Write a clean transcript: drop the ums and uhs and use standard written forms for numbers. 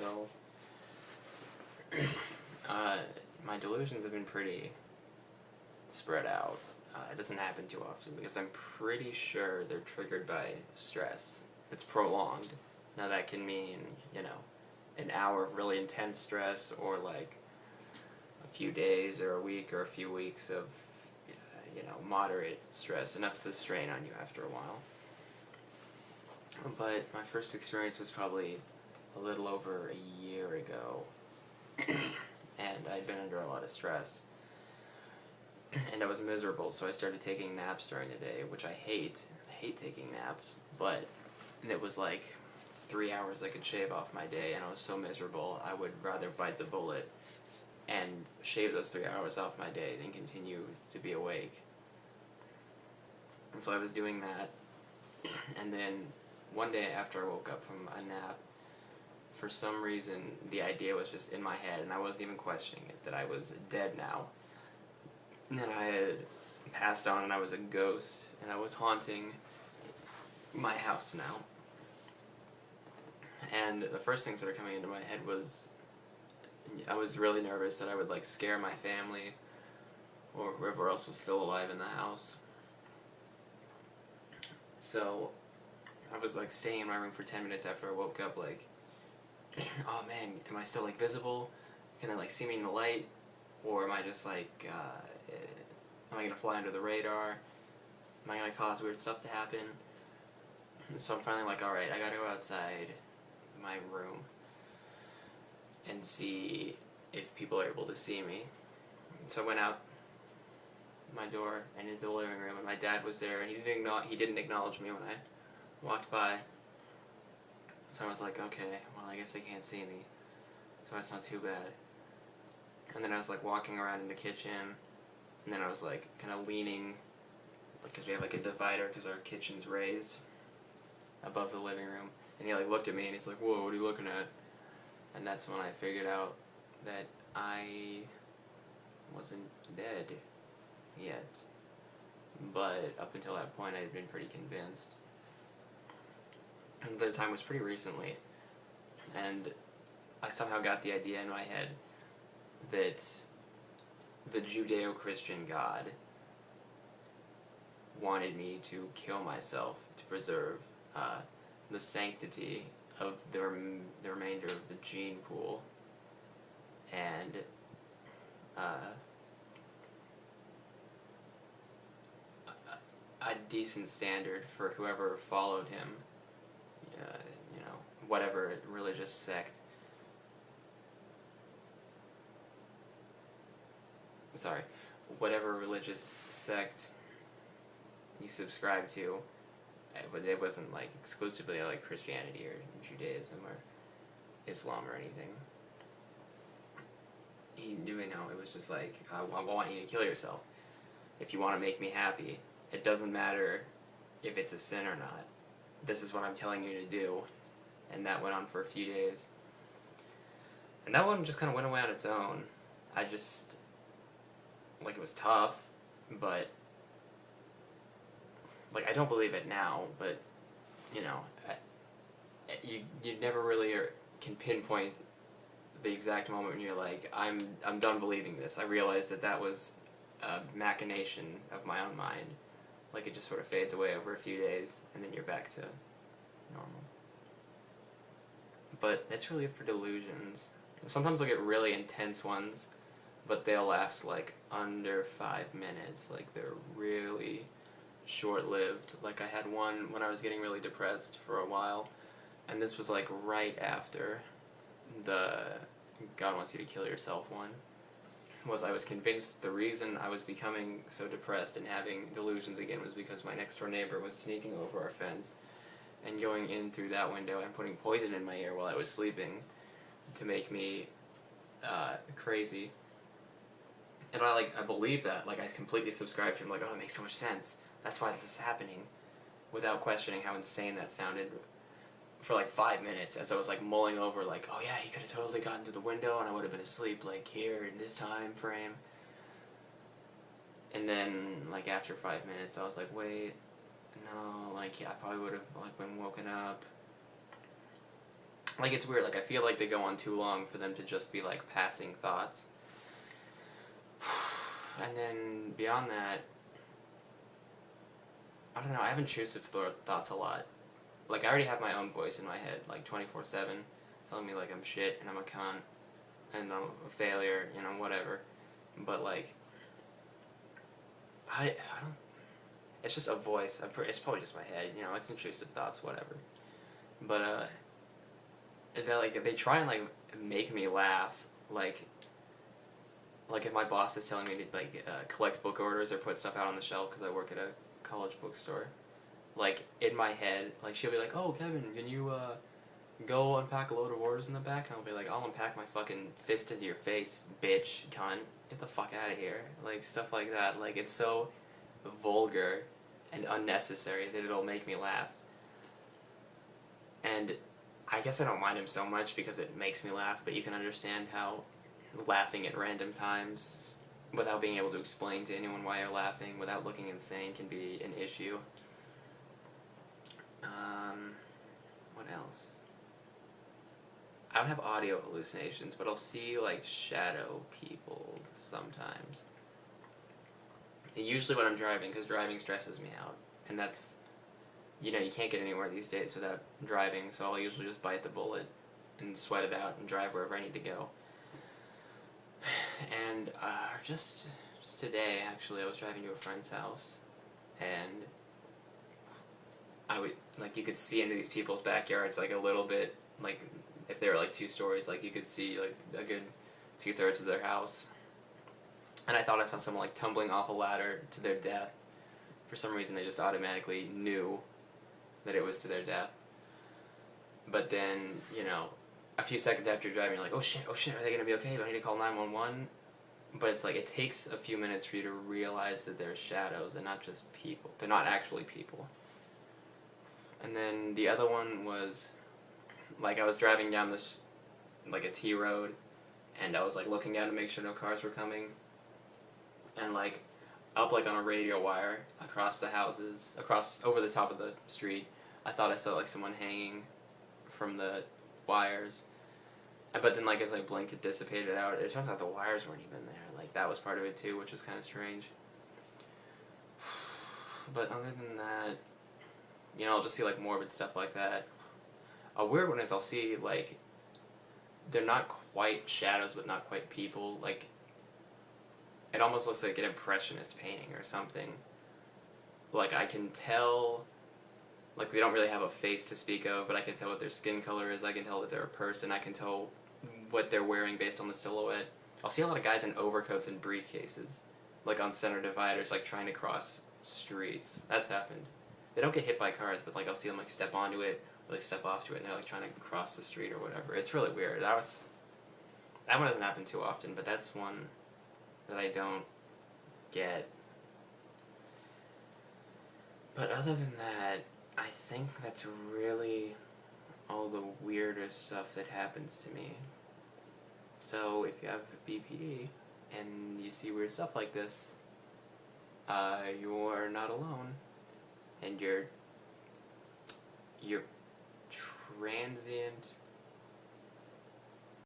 So, my delusions have been pretty spread out. It doesn't happen too often because I'm pretty sure they're triggered by stress. It's prolonged. Now that can mean, an hour of really intense stress, or like a few days or a week or a few weeks of, moderate stress, enough to strain on you after a while. But my first experience was probably a little over a year ago, and I'd been under a lot of stress, and I was miserable, so I started taking naps during the day, which I hate. I hate taking naps, but it was like 3 hours I could shave off my day, and I was so miserable, I would rather bite the bullet and shave those 3 hours off my day than continue to be awake. And so I was doing that, and then one day after I woke up from a nap, for some reason the idea was just in my head, and I wasn't even questioning it, that I was dead now. And then I had passed on, and I was a ghost, and I was haunting my house now. And the first things that are coming into my head was, I was really nervous that I would scare my family or whoever else was still alive in the house. So I was staying in my room for 10 minutes after I woke up, oh man, am I still visible? Can I see me in the light? Or am I just am I gonna fly under the radar? Am I gonna cause weird stuff to happen? And so I'm finally alright, I gotta go outside my room and see if people are able to see me. And so I went out my door and into the living room, and my dad was there, and he didn't acknowledge me when I walked by. So I was like, okay, well, I guess they can't see me, so that's not too bad. And then I was walking around in the kitchen, and then I was kind of leaning, because we have a divider because our kitchen's raised above the living room, and he looked at me and he's like, whoa, what are you looking at? And that's when I figured out that I wasn't dead yet. But up until that point, I had been pretty convinced. And the time was pretty recently, and I somehow got the idea in my head that the Judeo-Christian God wanted me to kill myself to preserve the sanctity of the remainder of the gene pool, and a decent standard for whoever followed him, whatever religious sect. Whatever religious sect you subscribe to, but it wasn't exclusively Christianity or Judaism or Islam or anything. He knew, it was just I want you to kill yourself. If you want to make me happy, it doesn't matter if it's a sin or not. This is what I'm telling you to do. And that went on for a few days. And that one just kind of went away on its own. I just, it was tough, but, I don't believe it now, but, you never really can pinpoint the exact moment when you're I'm done believing this. I realized that was a machination of my own mind. It just sort of fades away over a few days, and then you're back to normal. But that's really it for delusions. Sometimes I'll get really intense ones, but they'll last under 5 minutes. They're really short-lived. I had one when I was getting really depressed for a while, and this was right after the God wants you to kill yourself one. I was convinced the reason I was becoming so depressed and having delusions again was because my next door neighbor was sneaking over our fence and going in through that window and putting poison in my ear while I was sleeping to make me crazy. And I believed that. I completely subscribed to him. Oh, that makes so much sense. That's why this is happening. Without questioning how insane that sounded for 5 minutes, as I was mulling over oh yeah, he could have totally gotten through the window and I would have been asleep here in this time frame. And then after 5 minutes I was wait, no, yeah, I probably would have been woken up. like it's weird. Like I feel like they go on too long for them to just be like passing thoughts. And then beyond that, I don't know. I have intrusive thoughts a lot. Like I already have my own voice in my head, like 24/7, telling me like I'm shit and I'm a cunt and I'm a failure, you know, whatever. But like, I don't. It's just a voice. It's probably just my head, you know. It's intrusive thoughts, whatever. But they try and like make me laugh, like if my boss is telling me to like collect book orders or put stuff out on the shelf because I work at a college bookstore. Like in my head, like she'll be like, "Oh, Kevin, can you go unpack a load of orders in the back?" And I'll be like, "I'll unpack my fucking fist into your face, bitch, cunt. Get the fuck out of here." Like stuff like that. Like it's so vulgar and unnecessary that it'll make me laugh. And I guess I don't mind him so much because it makes me laugh, but you can understand how laughing at random times without being able to explain to anyone why you're laughing without looking insane can be an issue. What else? I don't have audio hallucinations, but I'll see like shadow people sometimes. Usually when I'm driving, because driving stresses me out, and that's, you know, you can't get anywhere these days without driving, so I'll usually just bite the bullet and sweat it out and drive wherever I need to go. And just today, actually, I was driving to a friend's house, and you could see into these people's backyards like a little bit, like if they were like 2 stories, like you could see like a good 2/3 of their house. And I thought I saw someone like tumbling off a ladder to their death. For some reason, they just automatically knew that it was to their death. But then, you know, a few seconds after you're driving, you're like, oh shit, are they gonna be okay? Do I need to call 911? But it's like, it takes a few minutes for you to realize that they're shadows and not just people. They're not actually people. And then the other one was, like, I was driving down this, like, a T road, and I was, like, looking down to make sure no cars were coming. And, like, up, like, on a radio wire, across the houses, over the top of the street, I thought I saw, like, someone hanging from the wires. But then, like, as I blinked, it dissipated out. It turns out the wires weren't even there. Like, that was part of it, too, which was kind of strange. But other than that, you know, I'll just see, like, morbid stuff like that. A weird one is I'll see, like, they're not quite shadows, but not quite people. Like, it almost looks like an impressionist painting or something. Like, I can tell, like, they don't really have a face to speak of, but I can tell what their skin color is. I can tell that they're a person. I can tell what they're wearing based on the silhouette. I'll see a lot of guys in overcoats and briefcases, like on center dividers, like trying to cross streets. That's happened. They don't get hit by cars, but like I'll see them like step onto it, or like step off to it, and they're like trying to cross the street or whatever. It's really weird. That one doesn't happen too often, but that's one that I don't get. But other than that, I think that's really all the weirdest stuff that happens to me. So if you have BPD and you see weird stuff like this, you're not alone, and you're transient